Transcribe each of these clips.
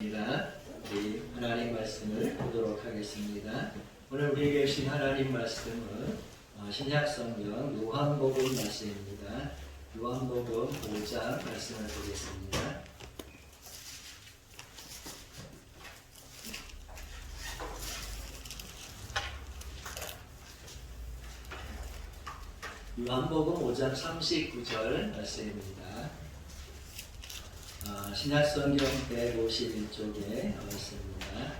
우리 하나님 말씀을 보도록 하겠습니다. 오늘 우리에게 주신 하나님 말씀은 신약성경 요한복음 말씀입니다. 요한복음 5장 말씀을 보겠습니다. 요한복음 5장 39절 말씀입니다. 신약성경 151쪽에 있습니다.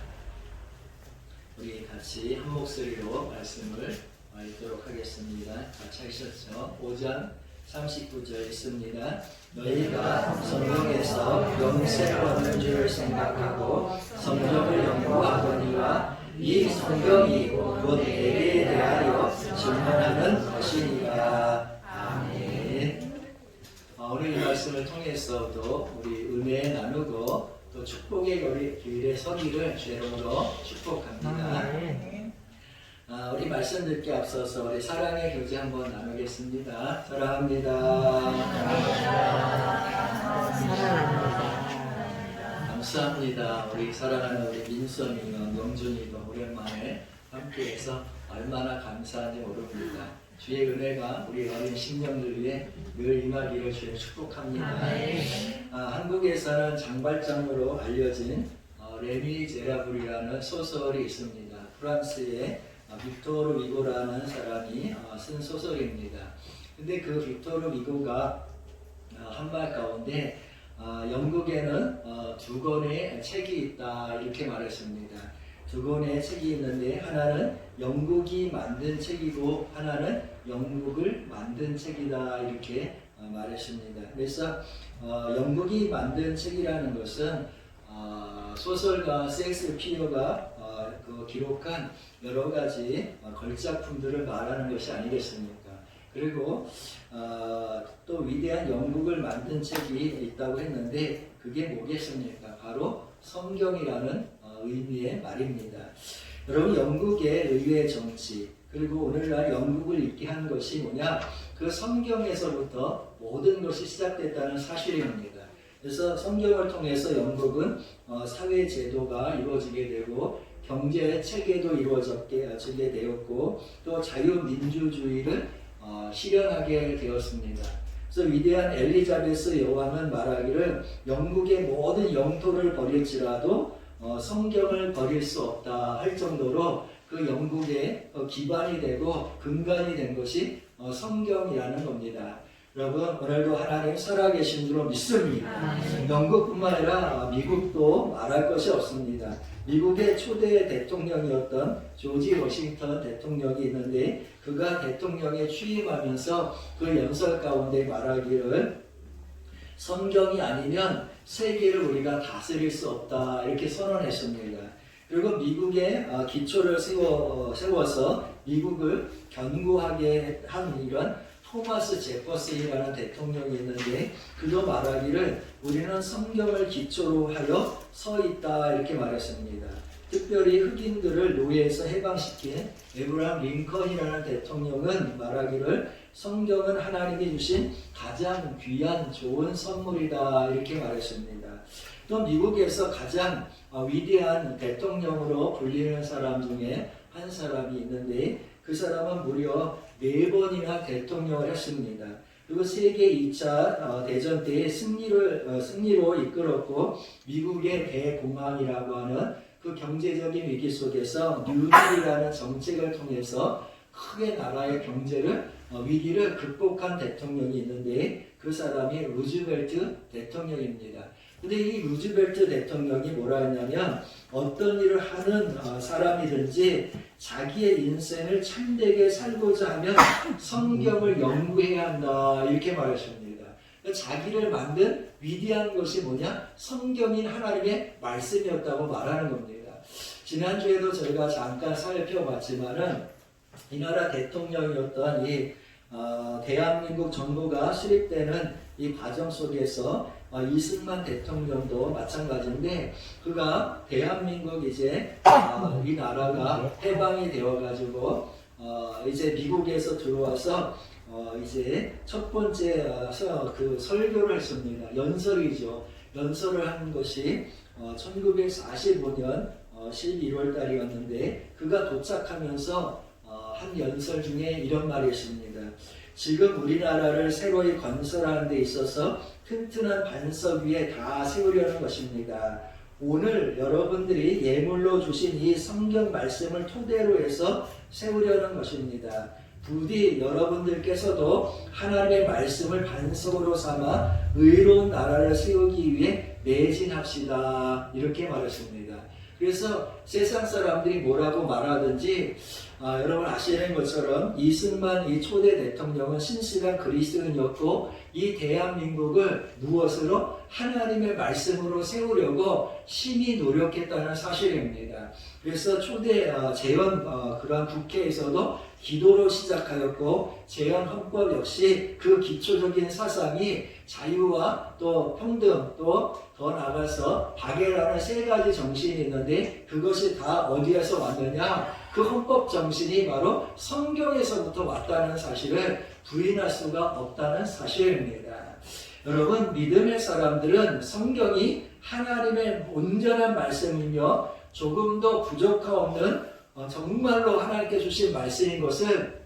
우리 같이 한 목소리로 말씀을 읽도록 하겠습니다. 같이 하셨죠? 5장 39절 있습니다. 너희가 성경에서 영생을 얻는 줄을 생각하고 성경을 연구하거니와 이 성경이 곧 내게 대하여 증언하는 것이니라. 아멘. 오늘 이 말씀을 통해서도 우리 은혜 나누고 또 축복의 길에 서기를 죄로로 축복합니다. 우리 말씀 듣기 앞서서 우리 사랑의 교제 한번 나누겠습니다. 사랑합니다. 감사합니다. 우리 사랑하는 우리 민선이와 명준이가 오랜만에 함께해서 얼마나 감사한지 모릅니다. 주의 은혜가 우리 어린 심령들 위해 늘 임하기를 주의 축복합니다. 한국에서는 장발장으로 알려진 레미 제라블이라는 소설이 있습니다. 프랑스의 빅토르 위고라는 사람이 쓴 소설입니다. 근데 그 빅토르 위고가 한 말 가운데 영국에는 두 권의 책이 있다 이렇게 말했습니다. 두 권의 책이 있는데 하나는 영국이 만든 책이고 하나는 영국을 만든 책이다 이렇게 말했습니다. 그래서 영국이 만든 책이라는 것은 소설가 셰익스피어가 기록한 여러 가지 걸작품들을 말하는 것이 아니겠습니까? 그리고 또 위대한 영국을 만든 책이 있다고 했는데 그게 뭐겠습니까? 바로 성경이라는 의미의 말입니다. 여러분, 영국의 의회 정치 그리고 오늘날 영국을 있게 한 것이 뭐냐? 그 성경에서부터 모든 것이 시작됐다는 사실입니다. 그래서 성경을 통해서 영국은 사회 제도가 이루어지게 되고 경제 체계도 이루어지게 되었고 또 자유민주주의를 실현하게 되었습니다. 그래서 위대한 엘리자베스 여왕은 말하기를 영국의 모든 영토를 버릴지라도 성경을 버릴 수 없다 할 정도로 그 영국의 기반이 되고 근간이 된 것이 성경이라는 겁니다. 여러분, 오늘도 하나님 살아계신 줄로 믿습니다. 영국뿐만 아니라 미국도 말할 것이 없습니다. 미국의 초대 대통령이었던 조지 워싱턴 대통령이 있는데 그가 대통령에 취임하면서 그 연설 가운데 말하기를 성경이 아니면 세계를 우리가 다스릴 수 없다 이렇게 선언했습니다. 그리고 미국의 기초를 세워서 미국을 견고하게 한 이런 토마스 제퍼슨이라는 대통령이 있는데 그도 말하기를 우리는 성경을 기초로 하여 서 있다 이렇게 말했습니다. 특별히 흑인들을 노예에서 해방시킨 에브라함 링컨이라는 대통령은 말하기를 성경은 하나님이 주신 가장 귀한 좋은 선물이다 이렇게 말했습니다. 또 미국에서 가장 위대한 대통령으로 불리는 사람 중에 한 사람이 있는데 그 사람은 무려 4번이나 대통령을 했습니다. 그리고 세계 2차 대전 때의 승리로 이끌었고 미국의 대공황이라고 하는 그 경제적인 위기 속에서 뉴딜이라는 정책을 통해서 크게 나라의 위기를 극복한 대통령이 있는데 그 사람이 루즈벨트 대통령입니다. 근데 이 루즈벨트 대통령이 뭐라 했냐면 어떤 일을 하는 사람이든지 자기의 인생을 참되게 살고자 하면 성경을 연구해야 한다 이렇게 말했습니다. 자기를 만든 위대한 것이 뭐냐? 성경인 하나님의 말씀이었다고 말하는 겁니다. 지난주에도 저희가 잠깐 살펴봤지만은 이 나라 대통령이었던 이 대한민국 정부가 수립되는 이 과정 속에서 이승만 대통령도 마찬가지인데 그가 대한민국 이제 이 나라가 해방이 되어가지고 이제 미국에서 들어와서 이제 첫 번째 그 설교를 했습니다. 연설이죠. 연설을 한 것이 1945년 12월 달이었는데 그가 도착하면서 한 연설 중에 이런 말이 있습니다. 지금 우리나라를 새로이 건설하는 데 있어서 튼튼한 반석 위에 다 세우려는 것입니다. 오늘 여러분들이 예물로 주신 이 성경 말씀을 토대로 해서 세우려는 것입니다. 부디 여러분들께서도 하나님의 말씀을 반석으로 삼아 의로운 나라를 세우기 위해 매진합시다. 이렇게 말했습니다. 그래서 세상 사람들이 뭐라고 말하든지 여러분 아시는 것처럼 이승만 이 초대 대통령은 신실한 그리스도인이었고 이 대한민국을 무엇으로? 하나님의 말씀으로 세우려고 심히 노력했다는 사실입니다. 그래서 초대 재헌 그러한 국회에서도 기도로 시작하였고 재헌 헌법 역시 그 기초적인 사상이 자유와 또 평등 또 더 나아가서 박애라는 세 가지 정신이 있는데 그것이 다 어디에서 왔느냐? 그 헌법 정신이 바로 성경에서부터 왔다는 사실을 부인할 수가 없다는 사실입니다. 여러분 믿음의 사람들은 성경이 하나님의 온전한 말씀이며 조금도 부족함없는 정말로 하나님께 주신 말씀인 것을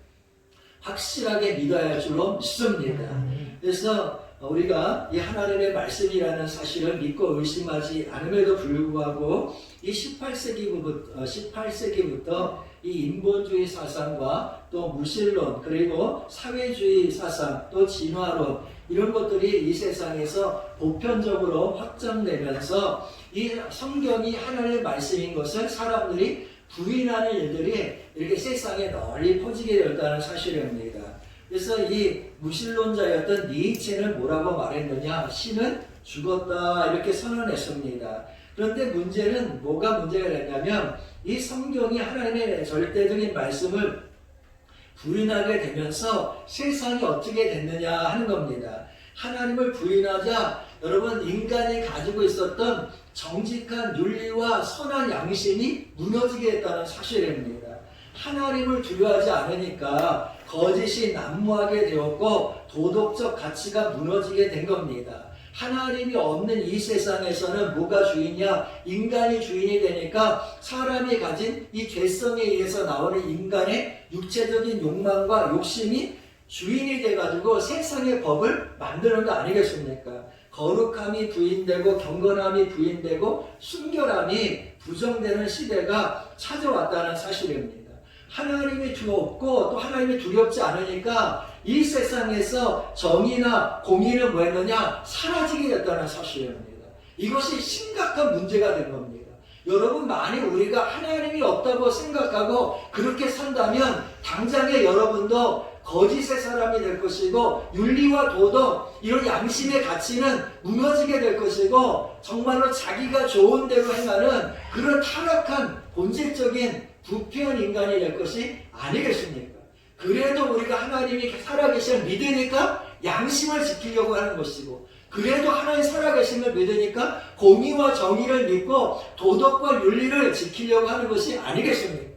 확실하게 믿어야 할 줄로 믿습니다. 그래서 우리가 이 하나님의 말씀이라는 사실을 믿고 의심하지 않음에도 불구하고 이 18세기부터 이 인본주의 사상과 또 무신론 그리고 사회주의 사상 또 진화론 이런 것들이 이 세상에서 보편적으로 확장되면서 이 성경이 하나님의 말씀인 것을 사람들이 부인하는 일들이 이렇게 세상에 널리 퍼지게 되었다는 사실입니다. 그래서 이 무신론자였던 니체는 뭐라고 말했느냐? 신은 죽었다 이렇게 선언했습니다. 그런데 문제는 뭐가 문제가 됐냐면 이 성경이 하나님의 절대적인 말씀을 부인하게 되면서 세상이 어떻게 됐느냐 하는 겁니다. 하나님을 부인하자 여러분 인간이 가지고 있었던 정직한 윤리와 선한 양심이 무너지게 됐다는 사실입니다. 하나님을 두려워하지 않으니까 거짓이 난무하게 되었고 도덕적 가치가 무너지게 된 겁니다. 하나님이 없는 이 세상에서는 뭐가 주인이야? 인간이 주인이 되니까 사람이 가진 이 죄성에 의해서 나오는 인간의 육체적인 욕망과 욕심이 주인이 돼가지고 세상의 법을 만드는 거 아니겠습니까? 거룩함이 부인되고 경건함이 부인되고 순결함이 부정되는 시대가 찾아왔다는 사실입니다. 하나님이 두렵고 또 하나님이 두렵지 않으니까 이 세상에서 정의나 공의는 뭐였느냐? 사라지게 됐다는 사실입니다. 이것이 심각한 문제가 된 겁니다. 여러분 만약 우리가 하나님이 없다고 생각하고 그렇게 산다면 당장에 여러분도 거짓의 사람이 될 것이고 윤리와 도덕 이런 양심의 가치는 무너지게 될 것이고 정말로 자기가 좋은 대로 행하는 그런 타락한 본질적인 부패한 인간이 될 것이 아니겠습니까? 그래도 우리가 하나님이 살아계심을 믿으니까 양심을 지키려고 하는 것이고 그래도 하나님 살아계심을 믿으니까 공의와 정의를 믿고 도덕과 윤리를 지키려고 하는 것이 아니겠습니까?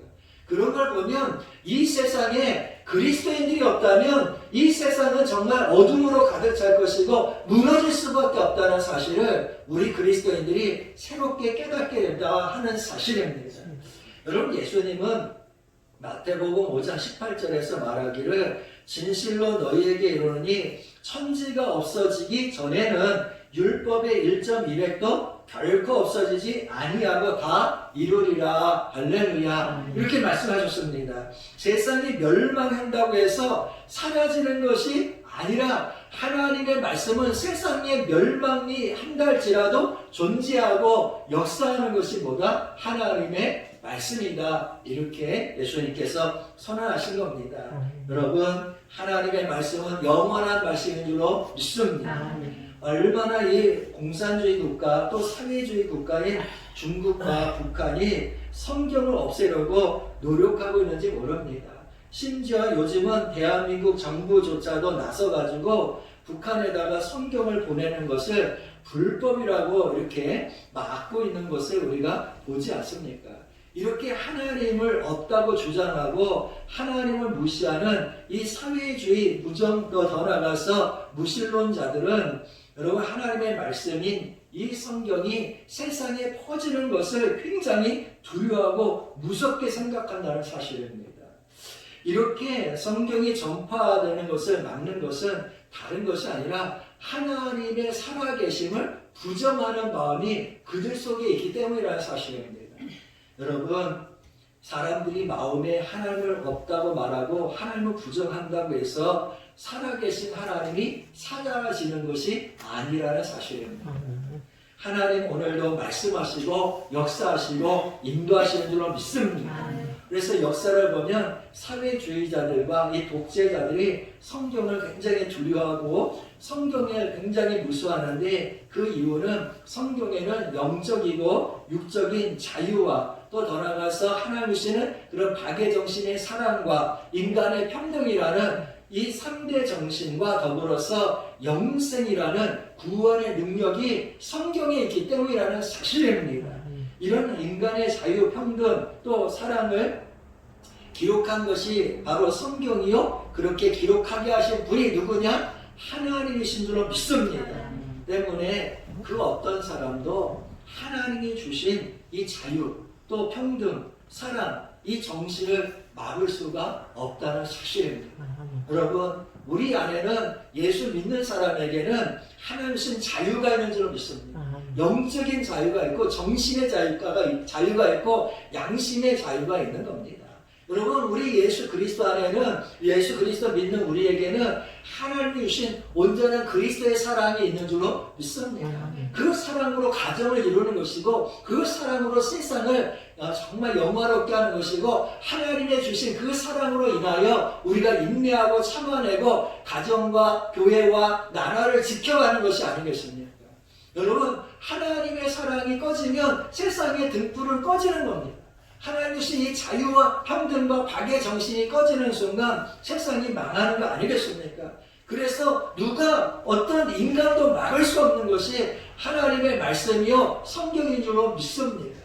그런 걸 보면 이 세상에 그리스도인들이 없다면 이 세상은 정말 어둠으로 가득 찰 것이고 무너질 수밖에 없다는 사실을 우리 그리스도인들이 새롭게 깨닫게 된다 하는 사실입니다. 여러분 예수님은 마태복음 5장 18절에서 말하기를 진실로 너희에게 이르노니 천지가 없어지기 전에는 율법의 1.2획도 결코 없어지지 아니하고 다 이루리라. 할렐루야. 이렇게 말씀하셨습니다. 세상이 멸망한다고 해서 사라지는 것이 아니라 하나님의 말씀은 세상의 멸망이 한달지라도 존재하고 역사하는 것이 뭐다? 하나님의 말씀이다. 이렇게 예수님께서 선언하신 겁니다. 여러분 하나님의 말씀은 영원한 말씀인 줄로 믿습니다. 얼마나 이 공산주의 국가 또 사회주의 국가인 중국과 북한이 성경을 없애려고 노력하고 있는지 모릅니다. 심지어 요즘은 대한민국 정부조차도 나서가지고 북한에다가 성경을 보내는 것을 불법이라고 이렇게 막고 있는 것을 우리가 보지 않습니까? 이렇게 하나님을 없다고 주장하고 하나님을 무시하는 이 사회주의 무정도 더 나아가서 무신론자들은 여러분 하나님의 말씀인 이 성경이 세상에 퍼지는 것을 굉장히 두려워하고 무섭게 생각한다는 사실입니다. 이렇게 성경이 전파되는 것을 막는 것은 다른 것이 아니라 하나님의 살아계심을 부정하는 마음이 그들 속에 있기 때문이라는 사실입니다. 여러분, 사람들이 마음에 하나님을 없다고 말하고 하나님을 부정한다고 해서 살아계신 하나님이 사라지는 것이 아니라는 사실입니다. 하나님 오늘도 말씀하시고 역사하시고 인도하시는 줄로 믿습니다. 그래서 역사를 보면 사회주의자들과 이 독재자들이 성경을 굉장히 두려워하고 성경을 굉장히 무수하는데 그 이유는 성경에는 영적이고 육적인 자유와 또 더 나아가서 하나님 주시는 그런 박애정신의 사랑과 인간의 평등이라는 이 3대 정신과 더불어서 영생이라는 구원의 능력이 성경에 있기 때문이라는 사실입니다. 이런 인간의 자유, 평등, 또 사랑을 기록한 것이 바로 성경이요. 그렇게 기록하게 하신 분이 누구냐? 하나님이신 줄로 믿습니다. 때문에 그 어떤 사람도 하나님이 주신 이 자유, 또 평등, 사랑, 이 정신을 막을 수가 없다는 사실입니다. 여러분, 우리 안에는 예수 믿는 사람에게는 하나님 주신 자유가 있는 줄로 믿습니다. 영적인 자유가 있고 정신의 자유가 있고 양심의 자유가 있는 겁니다. 여러분, 우리 예수 그리스도 안에는 예수 그리스도 믿는 우리에게는 하나님이 주신 온전한 그리스도의 사랑이 있는 줄로 믿습니다. 그 사랑으로 가정을 이루는 것이고 그 사랑으로 세상을 정말 영화롭게 하는 것이고 하나님의 주신 그 사랑으로 인하여 우리가 인내하고 참아내고 가정과 교회와 나라를 지켜가는 것이 아니겠습니까? 여러분, 하나님의 사랑이 꺼지면 세상의 등불은 꺼지는 겁니다. 하나님 주신 이 자유와 평등과 박의 정신이 꺼지는 순간 세상이 망하는 거 아니겠습니까? 그래서 누가 어떤 인간도 막을 수 없는 것이 하나님의 말씀이요 성경인 줄로 믿습니다.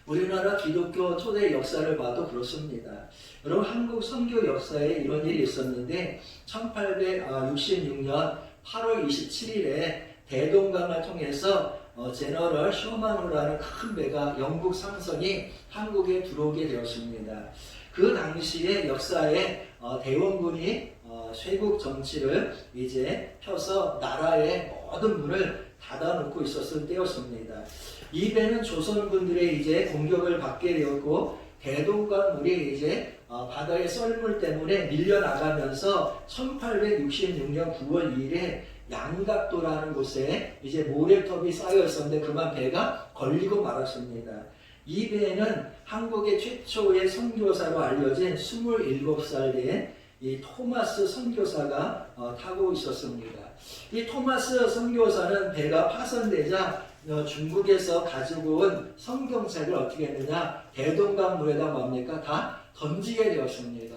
우리나라 기독교 초대 역사를 봐도 그렇습니다. 여러분, 한국 선교 역사에 이런 일이 있었는데 1866년 8월 27일에 대동강을 통해서 제너럴 쇼만호라는 큰 배가 영국 상선이 한국에 들어오게 되었습니다. 그 당시에 역사에 대원군이 쇄국 정치를 이제 펴서 나라의 모든 문을 닫아놓고 있었을 때였습니다. 이 배는 조선군들의 이제 공격을 받게 되었고 대동강물이 이제 바다의 썰물 때문에 밀려나가면서 1866년 9월 2일에 양각도라는 곳에 이제 모래톱이 쌓여 있었는데 그만 배가 걸리고 말았습니다. 이 배에는 한국의 최초의 선교사로 알려진 27살 된 이 토마스 선교사가 타고 있었습니다. 이 토마스 선교사는 배가 파손되자 중국에서 가지고 온 성경책을 어떻게 했느냐, 대동강물에다 뭡니까? 다 던지게 되었습니다.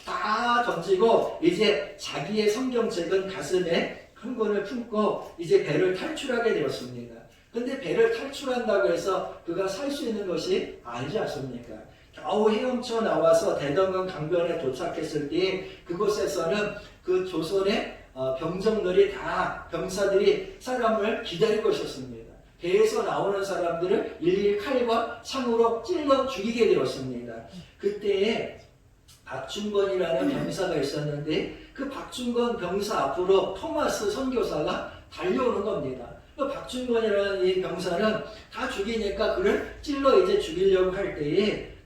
다 던지고 이제 자기의 성경책은 가슴에 한 권을 품고 이제 배를 탈출하게 되었습니다. 근데 배를 탈출한다고 해서 그가 살 수 있는 것이 아니지 않습니까? 겨우 헤엄쳐 나와서 대동강 강변에 도착했을 때 그곳에서는 그 조선의 병사들이 사람을 기다리고 있었습니다. 배에서 나오는 사람들을 일일이 칼과 창으로 찔러 죽이게 되었습니다. 그때에 박중건이라는 병사가 있었는데 그 박중건 병사 앞으로 토마스 선교사가 달려오는 겁니다. 그 박중건이라는 이 병사는 다 죽이니까 그를 찔러 이제 죽이려고 할 때에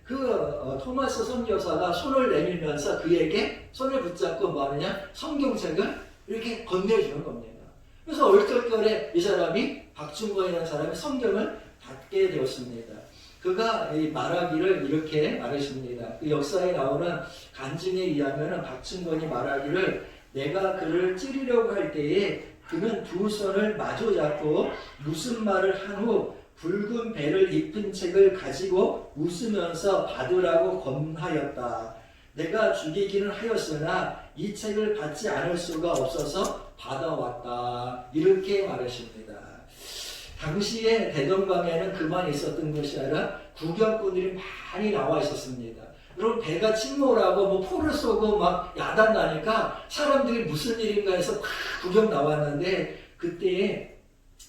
토마스 선교사가 손을 내밀면서 그에게 손을 붙잡고 뭐 하느냐, 성경책을 이렇게 건네주는 겁니다. 그래서 얼떨결에 이 사람이 박중건이라는 사람이 성경을 닫게 되었습니다. 그가 말하기를 이렇게 말했습니다. 그 역사에 나오는 간증에 의하면 박중건이 말하기를 내가 그를 찌르려고 할 때에 그는 두 손을 마주 잡고 무슨 말을 한 후 붉은 배를 입힌 책을 가지고 웃으면서 받으라고 권하였다. 내가 죽이기는 하였으나 이 책을 받지 않을 수가 없어서 받아왔다. 이렇게 말하십니다. 당시에 대동강에는 그만 있었던 것이 아니라 구경꾼들이 많이 나와 있었습니다. 여러분, 배가 침몰하고 뭐 포를 쏘고 막 야단 나니까 사람들이 무슨 일인가 해서 막 구경 나왔는데 그때에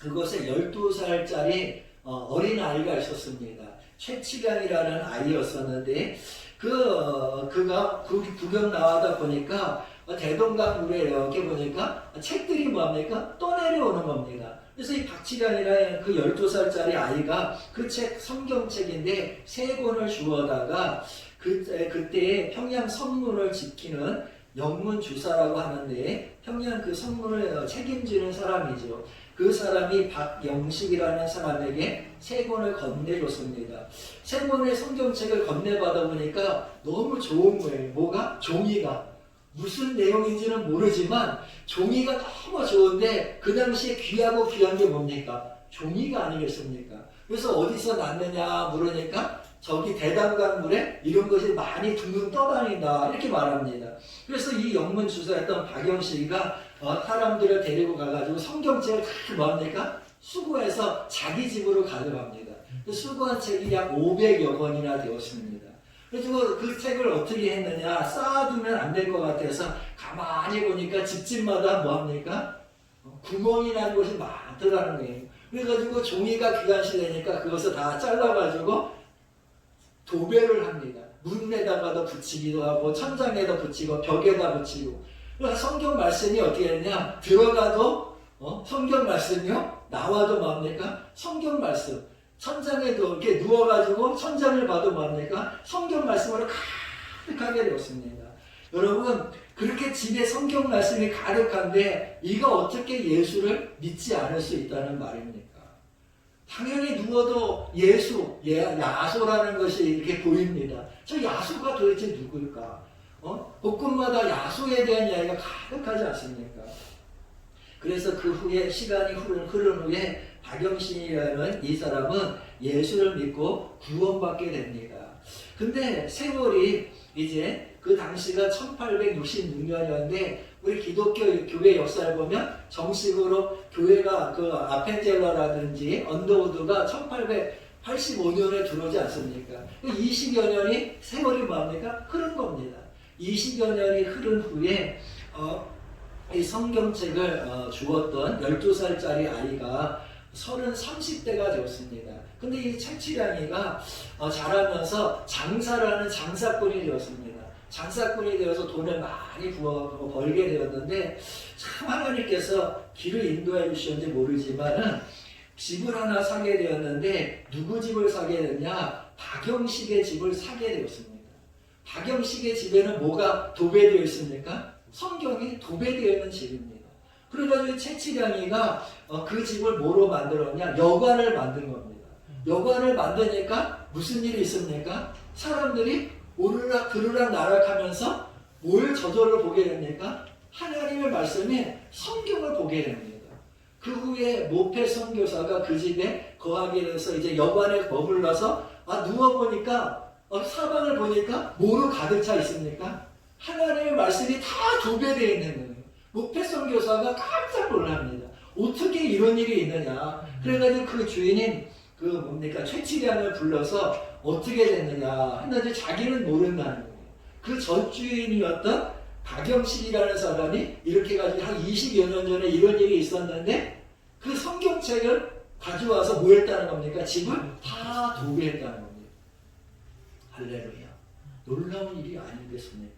그곳에 12살짜리 어린 아이가 있었습니다. 최치량이라는 아이였었는데 그가 구경 나와다 보니까 대동강 물에 이렇게 보니까 책들이 뭐합니까? 떠내려오는 겁니다. 그래서 이 박치량이라는 그 12살짜리 아이가 그 책, 성경책인데 3권을 주워다가 그때 평양 성문을 지키는 영문주사라고 하는데 평양 그 성문을 책임지는 사람이죠. 그 사람이 박영식이라는 사람에게 3권을 건네줬습니다. 3권의 성경책을 건네받아 보니까 너무 좋은 거예요. 뭐가? 종이가. 무슨 내용인지는 모르지만 종이가 너무 좋은데 그 당시에 귀하고 귀한 게 뭡니까? 종이가 아니겠습니까? 그래서 어디서 났느냐 물으니까 저기 대담강 물에 이런 것이 많이 둥둥 떠다닌다 이렇게 말합니다. 그래서 이 영문 주사였던 박영식이가 사람들을 데리고 가가지고 성경책을 다 뭡니까? 수거해서 자기 집으로 가져갑니다. 수거한 책이 약 500여 권이나 되었습니다. 그래서 그 책을 어떻게 했느냐 쌓아두면 안 될 것 같아서 가만히 보니까 집집마다 뭐합니까? 구멍이 난 곳이 많더라는 거예요. 그래가지고 종이가 귀한 시대니까 그것을 다 잘라가지고 도배를 합니다. 문에다가도 붙이기도 하고 천장에다 붙이고 벽에다 붙이고. 그래서 성경 말씀이 어떻게 했냐? 들어가도 성경 말씀이요. 나와도 뭡니까? 성경 말씀. 천장에도 이렇게 누워가지고 천장을 봐도 뭡니까? 성경 말씀으로 가득하게 되었습니다. 여러분 그렇게 집에 성경 말씀이 가득한데 이가 어떻게 예수를 믿지 않을 수 있다는 말입니까? 당연히 누워도 예수, 야소라는 것이 이렇게 보입니다. 저 야소가 도대체 누굴까? 곳곳마다 야소에 대한 이야기가 가득하지 않습니까? 그래서 그 후에 시간이 흐른 후에 박영신이라는 이 사람은 예수를 믿고 구원받게 됩니다. 근데 세월이 이제 그 당시가 1866년이었는데 우리 기독교 교회 역사를 보면 정식으로 교회가 그 아펜젤러라든지 언더우드가 1885년에 들어오지 않습니까? 20여 년이 세월이 뭡니까? 흐른 겁니다. 20여 년이 흐른 후에 이 성경책을 주었던 12살짜리 아이가 30대가 되었습니다. 근데 이 최치량이가 자라면서 장사를 하는 장사꾼이 되었습니다. 장사꾼이 되어서 돈을 많이 벌게 되었는데 참 하나님께서 길을 인도해 주셨는지 모르지만은 집을 하나 사게 되었는데 누구 집을 사게 됐냐? 박영식의 집을 사게 되었습니다. 박영식의 집에는 뭐가 도배되어 있습니까? 성경이 도배되어 있는 집입니다. 그래가지고 최치량이가 그 집을 뭐로 만들었냐? 여관을 만든 겁니다. 여관을 만드니까 무슨 일이 있습니까? 사람들이 오르락 들으락 나락하면서 뭘 저절로 보게 됩니까? 하나님의 말씀에 성경을 보게 됩니다. 그 후에 모페 선교사가 그 집에 거하게 돼서 이제 여관에 머물러서 누워보니까 사방을 보니까 뭐로 가득 차 있습니까? 하나님의 말씀이 다 도배되어 있는 거예요. 모페 선교사가 깜짝 놀랍니다. 어떻게 이런 일이 있느냐? 그래가지고 그 주인인 최치량을 불러서 어떻게 됐느냐 했는데 자기는 모른다는 거예요. 그 전 주인이었던 박영식이라는 사람이 이렇게 가지고 한 20여 년 전에 이런 일이 있었는데 그 성경책을 가져와서 뭐 했다는 겁니까? 집을 다 도배했다는 겁니다. 할렐루야. 놀라운 일이 아니겠습니까?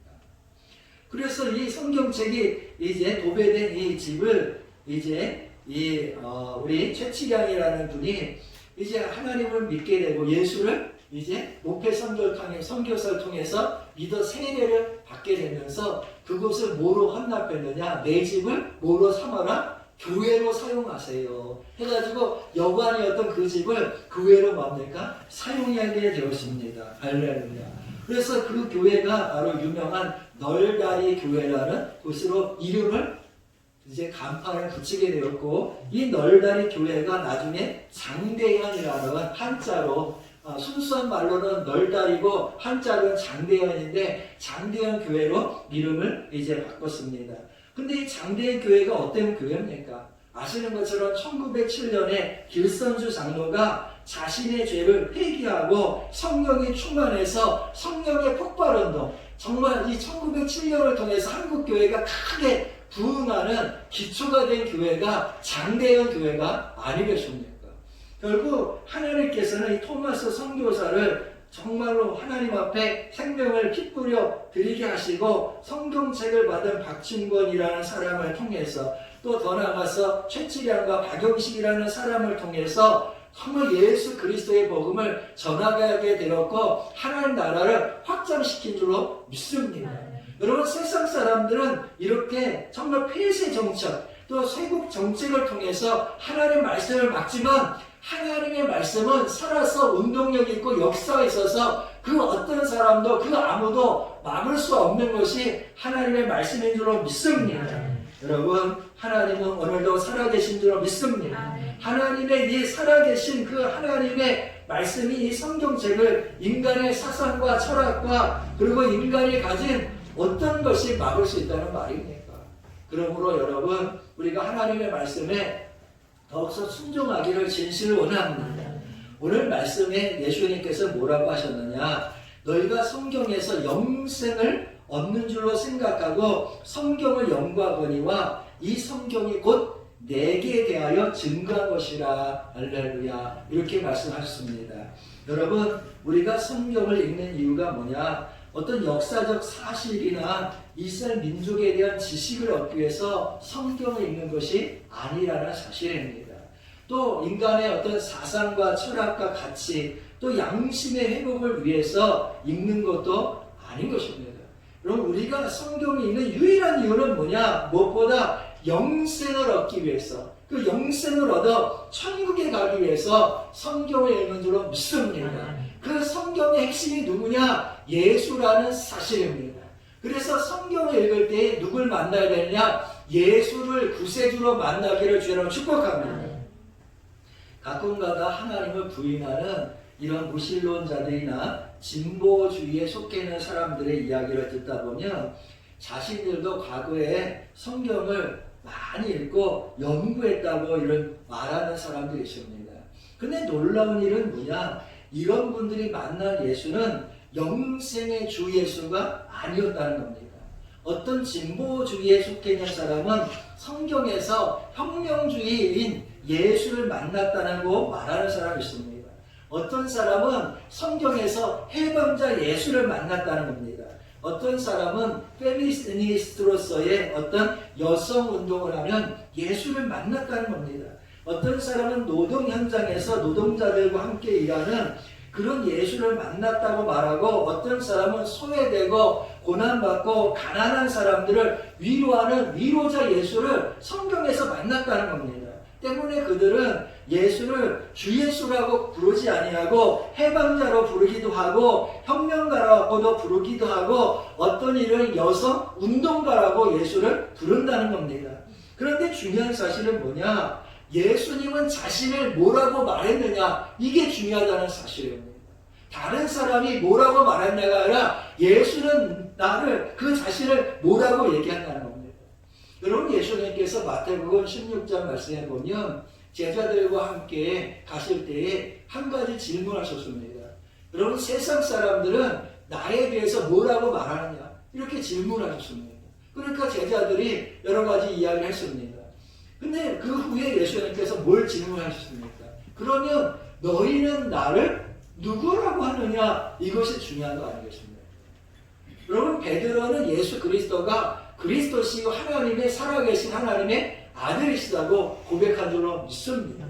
그래서 이 성경책이 이제 도배된 이 집을 이제 우리 최치량이라는 분이 이제 하나님을 믿게 되고 예수를 이제 모페 선교사를 통해서 믿어 세례를 받게 되면서 그곳을 뭐로 헌납했느냐? 내 집을 뭐로 삼아라? 교회로 사용하세요. 해가지고 여관이었던 그 집을 교회로 뭡니까? 사용하게 되었습니다. 할렐루야. 그래서 그 교회가 바로 유명한 널다리 교회라는 곳으로 이름을 이제 간판을 붙이게 되었고, 이 널다리 교회가 나중에 장대현이라는 한자로 순수한 말로는 널다리고 한자로는 장대현인데 장대현 교회로 이름을 이제 바꿨습니다. 근데 이 장대현 교회가 어떤 교회입니까? 아시는 것처럼 1907년에 길선주 장로가 자신의 죄를 회개하고 성령이 충만해서 성령의 폭발운동, 정말 이 1907년을 통해서 한국교회가 크게 부흥하는 기초가 된 교회가 장대형 교회가 아니겠습니까? 결국 하나님께서는 이 토마스 선교사를 정말로 하나님 앞에 생명을 피 뿌려 드리게 하시고 성경책을 받은 박진권이라는 사람을 통해서 또 더 나아가서 최치량과 박영식이라는 사람을 통해서 정말 예수 그리스도의 복음을 전하게 되었고 하나님 나라를 확장시킨 줄로 믿습니다. 여러분 세상 사람들은 이렇게 정말 폐쇄 정책 또 쇄국 정책을 통해서 하나님의 말씀을 막지만 하나님의 말씀은 살아서 운동력 있고 역사가 있어서 그 어떤 사람도 그 아무도 막을 수 없는 것이 하나님의 말씀인 줄로 믿습니다. 여러분 하나님은 오늘도 살아계신 줄로 믿습니다. 하나님의 이 살아계신 그 하나님의 말씀이 이 성경책을 인간의 사상과 철학과 그리고 인간이 가진 어떤 것이 막을 수 있다는 말입니까? 그러므로 여러분 우리가 하나님의 말씀에 더욱서 순종하기를 진실을 원합니다. 오늘 말씀에 예수님께서 뭐라고 하셨느냐? 너희가 성경에서 영생을 얻는 줄로 생각하고 성경을 연구하거니와 이 성경이 곧 내게 대하여 증거한 것이라. 할렐루야. 이렇게 말씀하셨습니다. 여러분 우리가 성경을 읽는 이유가 뭐냐? 어떤 역사적 사실이나 이스라엘 민족에 대한 지식을 얻기 위해서 성경을 읽는 것이 아니라는 사실입니다. 또 인간의 어떤 사상과 철학과 가치 또 양심의 회복을 위해서 읽는 것도 아닌 것입니다. 그럼 우리가 성경을 읽는 유일한 이유는 뭐냐? 무엇보다 영생을 얻기 위해서 그 영생을 얻어 천국에 가기 위해서 성경을 읽는 줄로 믿습니다. 그 성경의 핵심이 누구냐? 예수라는 사실입니다. 그래서 성경을 읽을 때 누굴 만나야 되느냐? 예수를 구세주로 만나기를 주로 축복합니다. 가끔가다 하나님을 부인하는 이런 무신론자들이나 진보주의에 속해 있는 사람들의 이야기를 듣다 보면 자신들도 과거에 성경을 많이 읽고 연구했다고 이런 말하는 사람들이 있습니다. 근데 놀라운 일은 뭐냐? 이런 분들이 만난 예수는 영생의 주 예수가 아니었다는 겁니다. 어떤 진보주의에 속해 있는 사람은 성경에서 혁명주의인 예수를 만났다고 말하는 사람이 있습니다. 어떤 사람은 성경에서 해방자 예수를 만났다는 겁니다. 어떤 사람은 페미니스트로서의 어떤 여성 운동을 하면 예수를 만났다는 겁니다. 어떤 사람은 노동 현장에서 노동자들과 함께 일하는 그런 예수를 만났다고 말하고 어떤 사람은 소외되고 고난받고 가난한 사람들을 위로하는 위로자 예수를 성경에서 만났다는 겁니다. 때문에 그들은 예수를 주 예수라고 부르지 아니하고 해방자로 부르기도 하고 혁명가라고도 부르기도 하고 어떤 이런 여성 운동가라고 예수를 부른다는 겁니다. 그런데 중요한 사실은 뭐냐? 예수님은 자신을 뭐라고 말했느냐? 이게 중요하다는 사실입니다. 다른 사람이 뭐라고 말했냐가 아니라 예수는 나를 그 자신을 뭐라고 얘기한다는 겁니다. 여러분 예수님께서 마태복음 16장 말씀에 보면 제자들과 함께 가실 때에 한 가지 질문하셨습니다. 여러분 세상 사람들은 나에 대해서 뭐라고 말하느냐? 이렇게 질문하셨습니다. 그러니까 제자들이 여러 가지 이야기를 했습니다. 근데 그 후에 예수님께서 뭘 질문하셨습니까? 그러면 너희는 나를 누구라고 하느냐? 이것이 중요한 거 아니겠습니까? 여러분 베드로는 예수 그리스도가 그리스도시고 하나님의 살아계신 하나님의 아들이시다고 고백한 줄로 믿습니다.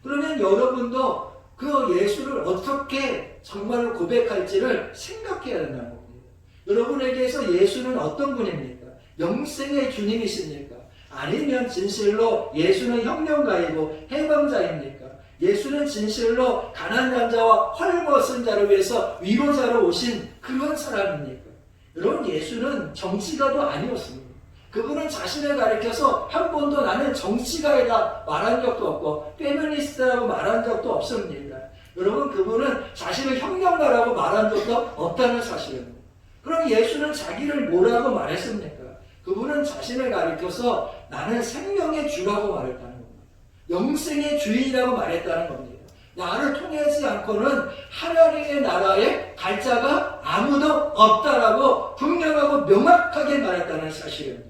그러면 여러분도 그 예수를 어떻게 정말로 고백할지를 생각해야 된다는 겁니다. 여러분에게서 예수는 어떤 분입니까? 영생의 주님이십니까? 아니면 진실로 예수는 혁명가이고 해방자입니까? 예수는 진실로 가난한 자와 헐벗은 자를 위해서 위로자로 오신 그런 사람입니까? 여러분 예수는 정치가도 아니었습니다. 그분은 자신을 가리켜서 한 번도 나는 정치가이다 말한 적도 없고 페미니스트라고 말한 적도 없습니다. 여러분 그분은 자신을 혁명가라고 말한 적도 없다는 사실입니다. 그럼 예수는 자기를 뭐라고 말했습니까? 그분은 자신을 가리켜서 나는 생명의 주라고 말했다는 겁니다. 영생의 주인이라고 말했다는 겁니다. 나를 통하지 않고는 하나님의 나라에 갈 자가 아무도 없다라고 분명하고 명확하게 말했다는 사실입니다.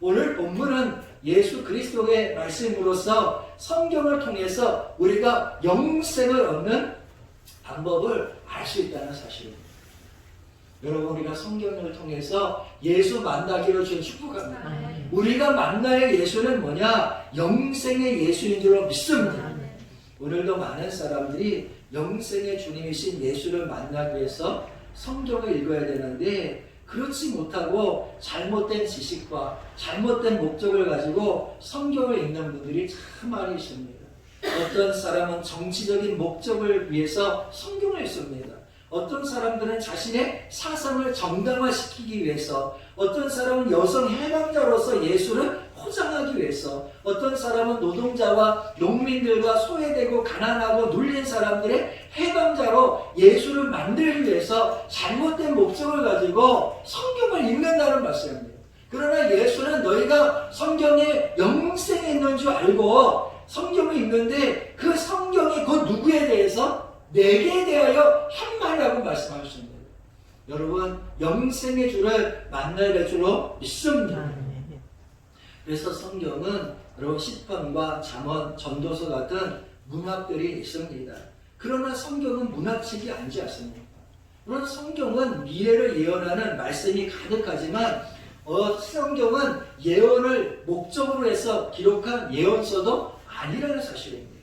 오늘 본문은 예수 그리스도의 말씀으로서 성경을 통해서 우리가 영생을 얻는 방법을 알 수 있다는 사실입니다. 여러분, 우리가 성경을 통해서 예수 만나기를 주님 축복합니다. 우리가 만나야 예수는 뭐냐? 영생의 예수인 줄로 믿습니다. 오늘도 많은 사람들이 영생의 주님이신 예수를 만나기 위해서 성경을 읽어야 되는데 그렇지 못하고 잘못된 지식과 잘못된 목적을 가지고 성경을 읽는 분들이 참 많이 있습니다. 어떤 사람은 정치적인 목적을 위해서 성경을 읽습니다. 어떤 사람들은 자신의 사상을 정당화시키기 위해서, 어떤 사람은 여성 해방자로서 예수를 포장하기 위해서, 어떤 사람은 노동자와 농민들과 소외되고 가난하고 눌린 사람들의 해방자로 예수를 만들기 위해서 잘못된 목적을 가지고 성경을 읽는다는 말씀입니다. 그러나 예수는 너희가 성경에 영생이 있는 줄 알고 성경을 읽는데 그 성경이 곧 누구에 대해서? 내게 대하여 한 말이라고 말씀하셨습니다. 여러분, 영생의 주를 만나야 될 줄로 믿습니다. 그래서 성경은 여러분 시편과 잠언, 전도서 같은 문학들이 있습니다. 그러나 성경은 문학책이 아니지 않습니까? 물론 성경은 미래를 예언하는 말씀이 가득하지만 성경은 예언을 목적으로 해서 기록한 예언서도 아니라는 사실입니다.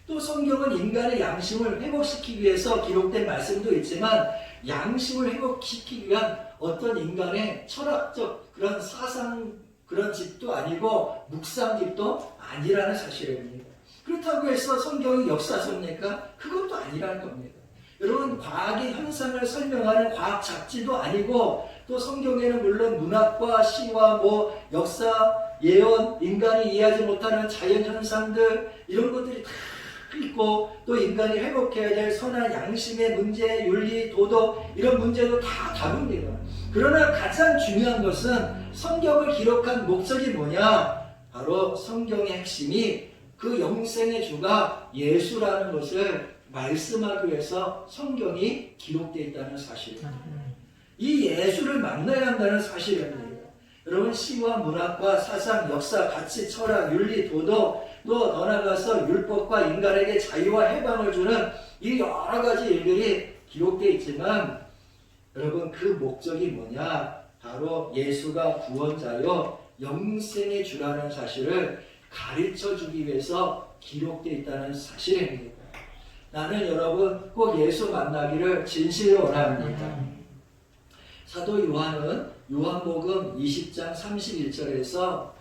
또 성경은 인간의 양심을 회복시키기 위해서 기록된 말씀도 있지만 양심을 회복시키기 위한 어떤 인간의 철학적 그런 사상 그런 집도 아니고 묵상집도 아니라는 사실입니다. 그렇다고 해서 성경이 역사서입니까? 그것도 아니라는 겁니다. 여러분, 과학의 현상을 설명하는 과학 잡지도 아니고 또 성경에는 물론 문학과 시와 역사, 예언, 인간이 이해하지 못하는 자연 현상들 이런 것들이 다 있고 또 인간이 회복해야 될 선한 양심의 문제, 윤리, 도덕 이런 문제도 다 다룹니다. 그러나 가장 중요한 것은 성경을 기록한 목적이 뭐냐? 바로 성경의 핵심이 그 영생의 주가 예수라는 것을 말씀하기 위해서 성경이 기록되어 있다는 사실입니다. 이 예수를 만나야 한다는 사실입니다. 여러분, 시와 문학과 사상, 역사, 가치, 철학, 윤리, 도덕 또 더 나아가서 율법과 인간에게 자유와 해방을 주는 이 여러 가지 일들이 기록되어 있지만 여러분, 그 목적이 뭐냐? 바로 예수가 구원자요 영생의 주라는 사실을 가르쳐주기 위해서 기록되어 있다는 사실입니다. 나는 여러분 꼭 예수 만나기를 진실로 원합니다. 사도 요한은 요한복음 20장 31절에서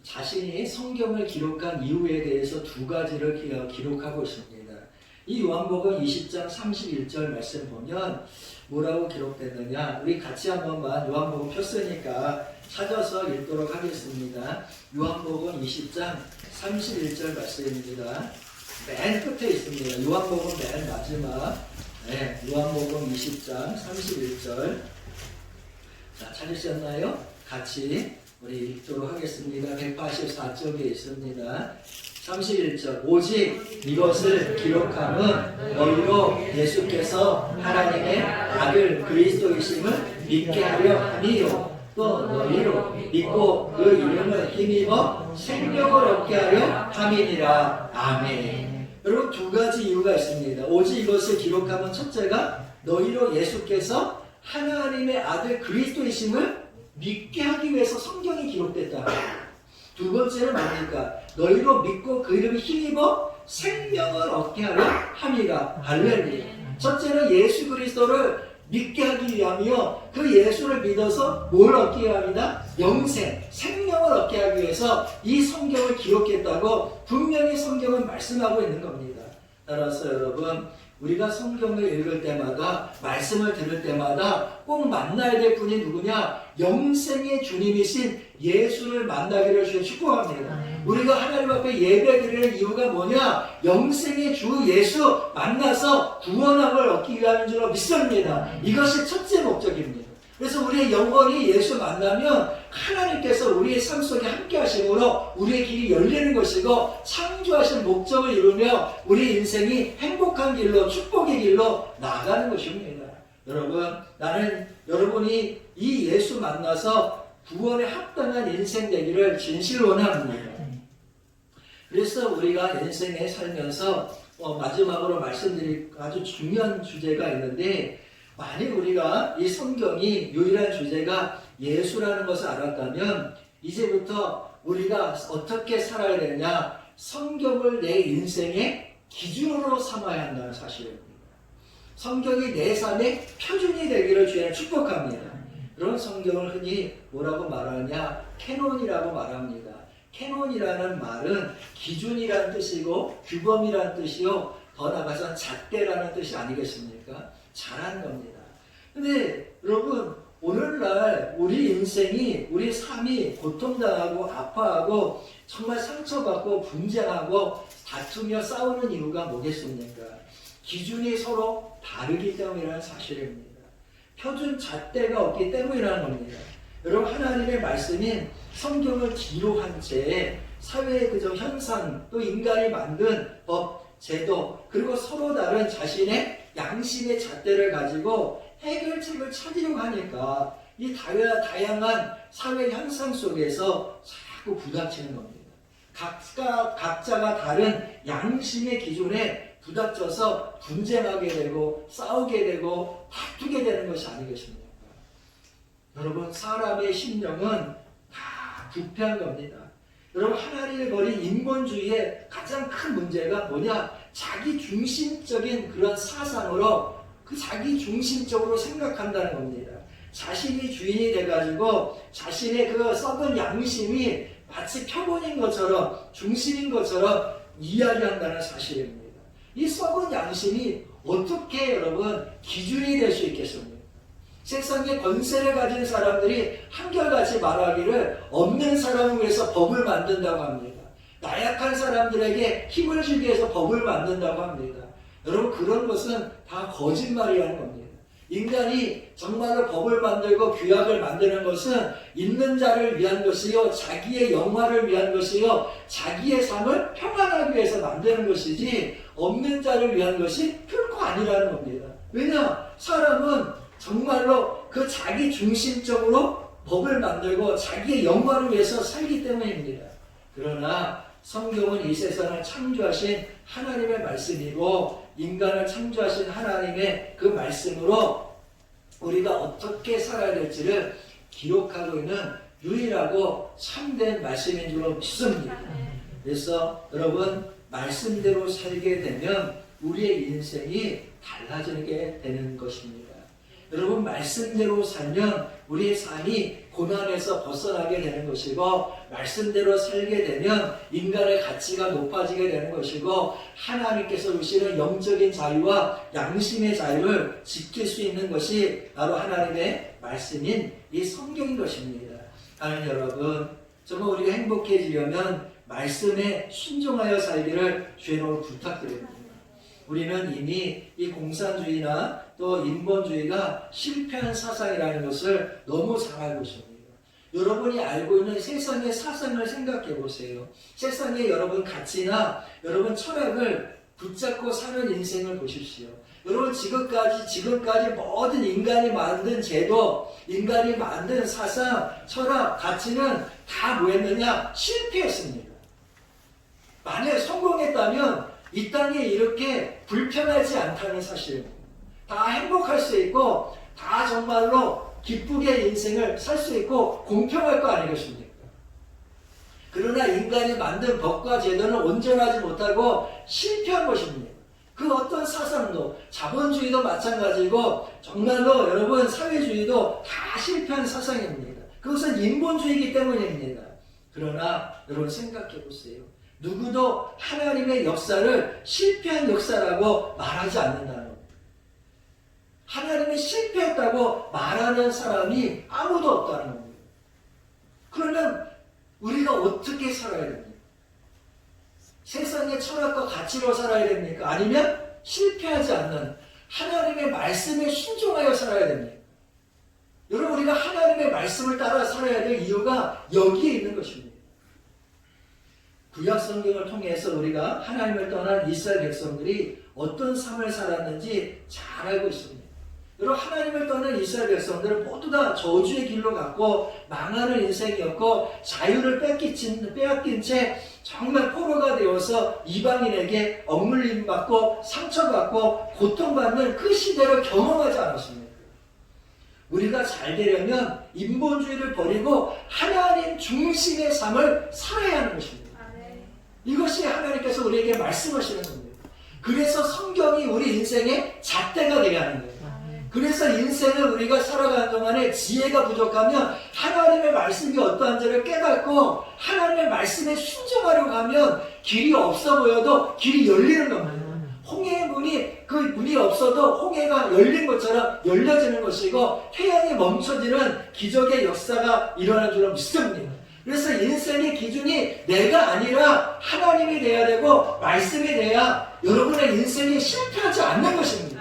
자신이 성경을 기록한 이유에 대해서 두 가지를 기록하고 있습니다. 이 요한복음 20장 31절 말씀 보면 뭐라고 기록됐느냐? 우리 같이 한 번만 요한복음 폈으니까 찾아서 읽도록 하겠습니다. 요한복음 20장 31절 말씀입니다. 맨 끝에 있습니다. 요한복음 맨 마지막. 네, 요한복음 20장 31절. 자, 찾으셨나요? 같이 우리 읽도록 하겠습니다. 184쪽에 있습니다. 31절. 오직 이것을 기록함은 너희로 예수께서 하나님의 아들 그리스도이심을 믿게 하려 함이요 또 너희로 믿고 그 이름을 힘입어 생명을 얻게 하려 함이니라. 아멘. 여러분, 두 가지 이유가 있습니다. 오직 이것을 기록하면 첫째가 너희로 예수께서 하나님의 아들 그리스도이심을 믿게 하기 위해서 성경이 기록됐다. 두 번째는 뭡니까? 너희로 믿고 그 이름을 힘입어 생명을 얻게 하려 함이라. 할렐루야. 첫째는 예수 그리스도를 믿게 하기 위함이요 그 예수를 믿어서 뭘 얻기 위함이다? 영생, 생명을 얻게 하기 위해서 이 성경을 기록했다고 분명히 성경은 말씀하고 있는 겁니다. 따라서 여러분, 우리가 성경을 읽을 때마다 말씀을 들을 때마다 꼭 만나야 될 분이 누구냐? 영생의 주님이신 예수를 만나기를 주님 축복합니다. 우리가 하나님 앞에 예배드리는 이유가 뭐냐? 영생의 주 예수 만나서 구원함을 얻기 위함인 줄로 믿습니다. 이것이 첫째 목적입니다. 그래서 우리의 영혼이 예수 만나면 하나님께서 우리의 삶 속에 함께 하심으로 우리의 길이 열리는 것이고 창조하신 목적을 이루며 우리 인생이 행복한 길로 축복의 길로 나아가는 것입니다. 여러분, 나는 여러분이 이 예수 만나서 구원에 합당한 인생 되기를 진실로 원합니다. 그래서 우리가 인생에 살면서 마지막으로 말씀드릴 아주 중요한 주제가 있는데, 만약 우리가 이 성경이 유일한 주제가 예수라는 것을 알았다면 이제부터 우리가 어떻게 살아야 되냐, 성경을 내 인생의 기준으로 삼아야 한다는 사실입니다. 성경이 내 삶의 표준이 되기를 주님 축복합니다. 그런 성경을 흔히 뭐라고 말하냐, 캐논이라고 말합니다. 캐논이라는 말은 기준이라는 뜻이고 규범이라는 뜻이요, 더 나아가서 잣대라는 뜻이 아니겠습니까? 잘하는 겁니다. 근데 여러분, 오늘날 우리 인생이, 우리 삶이 고통당하고 아파하고 정말 상처받고 분쟁하고 다투며 싸우는 이유가 뭐겠습니까? 기준이 서로 다르기 때문이라는 사실입니다. 표준 잣대가 없기 때문이라는 겁니다. 여러분, 하나님의 말씀인 성경을 기록한 채 사회의 그저 현상, 또 인간이 만든 법, 제도, 그리고 서로 다른 자신의 양심의 잣대를 가지고 해결책을 찾으려고 하니까 이 다양한 사회 현상 속에서 자꾸 부닥치는 겁니다. 각자가 다른 양심의 기준에 부닥쳐서 분쟁하게 되고 싸우게 되고 다투게 되는 것이 아니겠습니까? 여러분, 사람의 심령은 다 부패한 겁니다. 여러분, 하나님을 버린 인본주의의 가장 큰 문제가 뭐냐? 자기 중심적인 그런 사상으로 그 자기 중심적으로 생각한다는 겁니다. 자신이 주인이 돼가지고 자신의 그 썩은 양심이 마치 표본인 것처럼, 중심인 것처럼 이야기한다는 사실입니다. 이 썩은 양심이 어떻게 여러분 기준이 될 수 있겠습니까? 세상에 권세를 가진 사람들이 한결같이 말하기를 없는 사람을 위해서 법을 만든다고 합니다. 나약한 사람들에게 힘을 주기 위해서 법을 만든다고 합니다. 여러분, 그런 것은 다 거짓말이라는 겁니다. 인간이 정말로 법을 만들고 규약을 만드는 것은 있는 자를 위한 것이요, 자기의 영화를 위한 것이요, 자기의 삶을 평안하기 위해서 만드는 것이지 없는 자를 위한 것이 결코 아니라는 겁니다. 왜냐? 사람은 정말로 그 자기 중심적으로 법을 만들고 자기의 영화를 위해서 살기 때문입니다. 그러나 성경은 이 세상을 창조하신 하나님의 말씀이고, 인간을 창조하신 하나님의 그 말씀으로 우리가 어떻게 살아야 될지를 기록하고 있는 유일하고 참된 말씀인 줄로 믿습니다. 그래서 여러분, 말씀대로 살게 되면 우리의 인생이 달라지게 되는 것입니다. 여러분, 말씀대로 살면 우리의 삶이 고난에서 벗어나게 되는 것이고, 말씀대로 살게 되면 인간의 가치가 높아지게 되는 것이고, 하나님께서 주시는 영적인 자유와 양심의 자유를 지킬 수 있는 것이 바로 하나님의 말씀인 이 성경인 것입니다. 하나님 여러분, 정말 우리가 행복해지려면 말씀에 순종하여 살기를 주님으로 부탁드립니다. 우리는 이미 이 공산주의나 또 인본주의가 실패한 사상이라는 것을 너무 잘 알고 있습니다. 여러분이 알고 있는 세상의 사상을 생각해 보세요. 세상의 여러분 가치나 여러분 철학을 붙잡고 사는 인생을 보십시오. 여러분, 지금까지 모든 인간이 만든 제도, 인간이 만든 사상, 철학, 가치는 다 뭐였느냐? 실패했습니다. 만약에 성공했다면 이 땅에 이렇게 불편하지 않다는 사실입니다. 다 행복할 수 있고, 다 정말로 기쁘게 인생을 살 수 있고 공평할 거 아니겠습니까? 그러나 인간이 만든 법과 제도는 온전하지 못하고 실패한 것입니다. 그 어떤 사상도, 자본주의도 마찬가지고, 정말로 여러분 사회주의도 다 실패한 사상입니다. 그것은 인본주의이기 때문입니다. 그러나 여러분 생각해 보세요. 누구도 하나님의 역사를 실패한 역사라고 말하지 않는다는 겁니다. 하나님이 실패했다고 말하는 사람이 아무도 없다는 겁니다. 그러면 우리가 어떻게 살아야 됩니까? 세상의 철학과 가치로 살아야 됩니까? 아니면 실패하지 않는 하나님의 말씀에 순종하여 살아야 됩니까? 여러분, 우리가 하나님의 말씀을 따라 살아야 될 이유가 여기에 있는 것입니다. 구약 성경을 통해서 우리가 하나님을 떠난 이스라엘 백성들이 어떤 삶을 살았는지 잘 알고 있습니다. 여러분, 하나님을 떠난 이스라엘 백성들은 모두 다 저주의 길로 갔고 망하는 인생이었고 자유를 빼앗긴 채 정말 포로가 되어서 이방인에게 억눌림 받고 상처받고 고통받는 그 시대를 경험하지 않았습니까? 우리가 잘 되려면 인본주의를 버리고 하나님 중심의 삶을 살아야 하는 것입니다. 이것이 하나님께서 우리에게 말씀하시는 겁니다. 그래서 성경이 우리 인생의 잣대가 되게 하는 거예요. 그래서 인생을 우리가 살아가는 동안에 지혜가 부족하면 하나님의 말씀이 어떠한지를 깨닫고 하나님의 말씀에 순종하려고 하면 길이 없어 보여도 길이 열리는 겁니다. 홍해의 문이, 그 문이 없어도 홍해가 열린 것처럼 열려지는 것이고 태양이 멈춰지는 기적의 역사가 일어난 줄로 믿습니다. 그래서 인생의 기준이 내가 아니라 하나님이 돼야 되고 말씀이 돼야 여러분의 인생이 실패하지 않는 것입니다.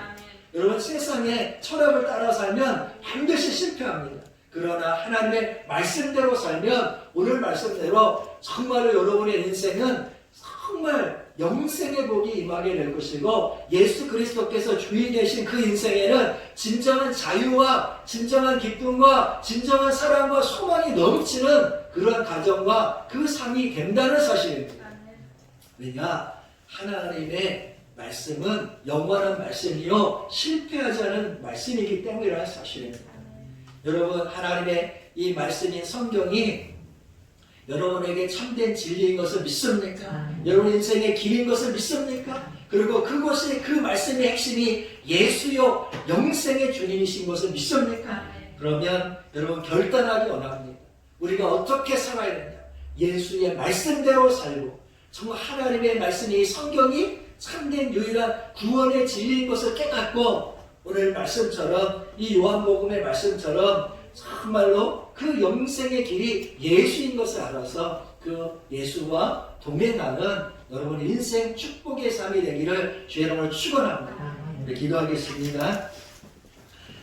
여러분, 세상의 철학을 따라 살면 반드시 실패합니다. 그러나 하나님의 말씀대로 살면 오늘 말씀대로 정말로 여러분의 인생은 정말 영생의 복이 임하게 될 것이고 예수 그리스도께서 주인 되신 그 인생에는 진정한 자유와 진정한 기쁨과 진정한 사랑과 소망이 넘치는 그런 가정과 그 삶이 된다는 사실입니다. 왜냐? 하나님의 말씀은 영원한 말씀이요 실패하지 않은 말씀이기 때문이라는 사실입니다. 여러분, 하나님의 이 말씀인 성경이 여러분에게 참된 진리인 것을 믿습니까? 여러분 인생의 길인 것을 믿습니까? 그리고 그것이, 그 말씀의 핵심이 예수요 영생의 주님이신 것을 믿습니까? 그러면 여러분 결단하기 원합니다. 우리가 어떻게 살아야 되냐? 예수의 말씀대로 살고 정말 하나님의 말씀이 성경이 참된 유일한 구원의 진리인 것을 깨닫고 오늘 말씀처럼 이 요한복음의 말씀처럼 정말로 그 영생의 길이 예수인 것을 알아서 그 예수와 동행하는 여러분 인생 축복의 삶이 되기를 주의 이름으로 축원합니다. 기도하겠습니다.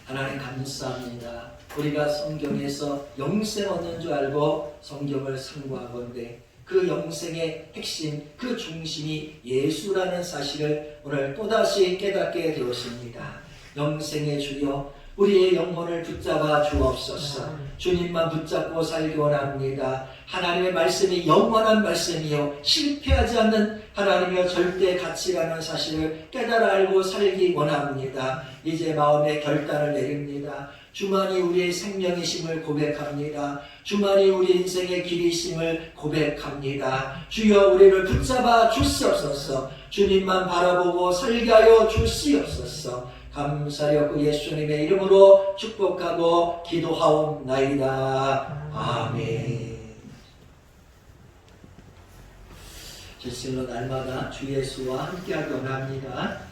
하나님 감사합니다. 우리가 성경에서 영생 얻는 줄 알고 성경을 상고하건대 그 영생의 핵심, 그 중심이 예수라는 사실을 오늘 또다시 깨닫게 되었습니다. 영생의 주여, 우리의 영혼을 붙잡아 주옵소서. 주님만 붙잡고 살기 원합니다. 하나님의 말씀이 영원한 말씀이요 실패하지 않는 하나님의 절대 가치라는 사실을 깨달아 알고 살기 원합니다. 이제 마음의 결단을 내립니다. 주만이 우리의 생명이심을 고백합니다. 주만이 우리 인생의 길이심을 고백합니다. 주여 우리를 붙잡아 주시옵소서. 주님만 바라보고 살게 하여 주시옵소서. 감사하여 예수님의 이름으로 축복하고 기도하옵나이다. 아멘. 진실로 날마다 주 예수와 함께하기 원합니다.